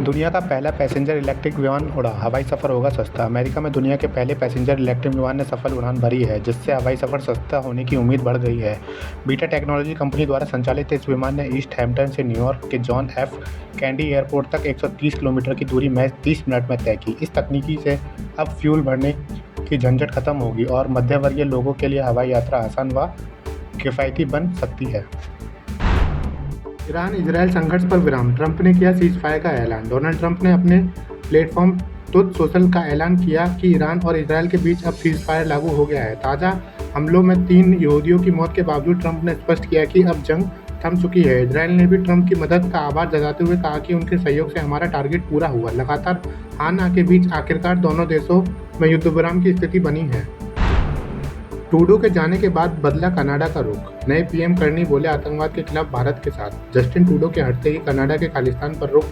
दुनिया का पहला पैसेंजर इलेक्ट्रिक विमान उड़ा, हवाई सफ़र होगा सस्ता। अमेरिका में दुनिया के पहले पैसेंजर इलेक्ट्रिक विमान ने सफल उड़ान भरी है, जिससे हवाई सफ़र सस्ता होने की उम्मीद बढ़ गई है। बीटा टेक्नोलॉजी कंपनी द्वारा संचालित इस विमान ने ईस्ट हैम्पटन से न्यूयॉर्क के जॉन एफ कैनेडी एयरपोर्ट तक 130 किलोमीटर की दूरी महज 30 मिनट में तय की। इस तकनीकी से अब फ्यूल भरने की झंझट खत्म होगी और मध्यवर्गीय लोगों के लिए हवाई यात्रा आसान व किफ़ायती बन सकती है। ईरान इजरायल संघर्ष पर विराम, ट्रंप ने किया सीज फायर का ऐलान। डोनाल्ड ट्रंप ने अपने प्लेटफॉर्म ट्रुथ सोशल का ऐलान किया कि ईरान और इजरायल के बीच अब सीज फायर लागू हो गया है। ताज़ा हमलों में 3 यहूदियों की मौत के बावजूद ट्रंप ने स्पष्ट किया कि अब जंग थम चुकी है। इजरायल ने भी ट्रंप की मदद का आभार जताते हुए कहा कि उनके सहयोग से हमारा टारगेट पूरा हुआ। लगातार हाँ ना के बीच आखिरकार दोनों देशों में युद्धविराम की स्थिति बनी है। ट्रूडो के जाने के बाद बदला कनाडा का रुख, नए पीएम करनी बोले आतंकवाद के खिलाफ भारत के साथ। जस्टिन ट्रूडो के हटते ही कनाडा के खालिस्तान पर रुख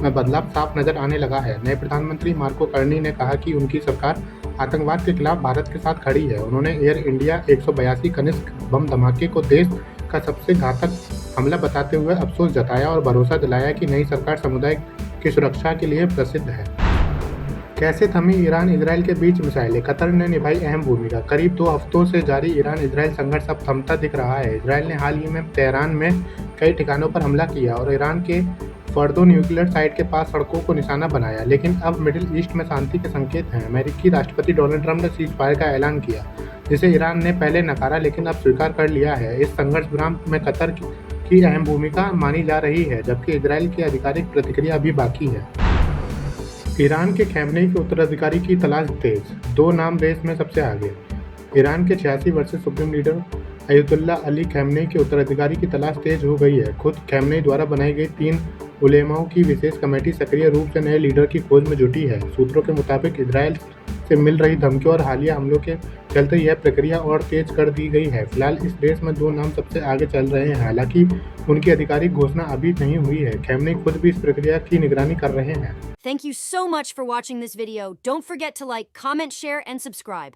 में बदलाव साफ नजर आने लगा है। नए प्रधानमंत्री मार्को कर्नी ने कहा कि उनकी सरकार आतंकवाद के खिलाफ भारत के साथ खड़ी है। उन्होंने एयर इंडिया 182 कनिष्क बम धमाके को देश का सबसे घातक हमला बताते हुए अफसोस जताया और भरोसा दिलाया कि नई सरकार समुदाय की सुरक्षा के लिए प्रसिद्ध है। कैसे थमी ईरान इजरायल के बीच मिसाइलें, कतर ने निभाई अहम भूमिका। करीब 2 हफ्तों से जारी ईरान इजरायल संघर्ष अब थमता दिख रहा है। इजरायल ने हाल ही में तेहरान में कई ठिकानों पर हमला किया और ईरान के फर्दो न्यूक्लियर साइट के पास सड़कों को निशाना बनाया, लेकिन अब मिडिल ईस्ट में शांति के संकेत हैं। अमेरिकी राष्ट्रपति डोनाल्ड ट्रंप ने सीज फायर का ऐलान किया, जिसे ईरान ने पहले नकारा लेकिन अब स्वीकार कर लिया है। इस संघर्ष विराम में कतर की अहम भूमिका मानी जा रही है, जबकि इजरायल की आधिकारिक प्रतिक्रिया अभी बाकी है। ईरान के खैमनेई के उत्तराधिकारी की तलाश तेज, 2 नाम रेस में सबसे आगे। ईरान के 86 वर्षीय सुप्रीम लीडर अयतुल्ला अली खैमनेई के उत्तराधिकारी की तलाश तेज हो गई है। खुद खैमनेई द्वारा बनाई गई 3 उलेमाओं की विशेष कमेटी सक्रिय रूप से नए लीडर की खोज में जुटी है। सूत्रों के मुताबिक इजरायल से मिल रही धमकियों और हालिया हमलों के चलते यह प्रक्रिया और तेज कर दी गई है। फिलहाल इस रेस में 2 नाम सबसे आगे चल रहे हैं, हालांकि उनकी आधिकारिक घोषणा अभी नहीं हुई है। खैमनेई खुद भी इस प्रक्रिया की निगरानी कर रहे हैं। Thank you so much for watching this video. Don't forget to like, comment, share, and subscribe.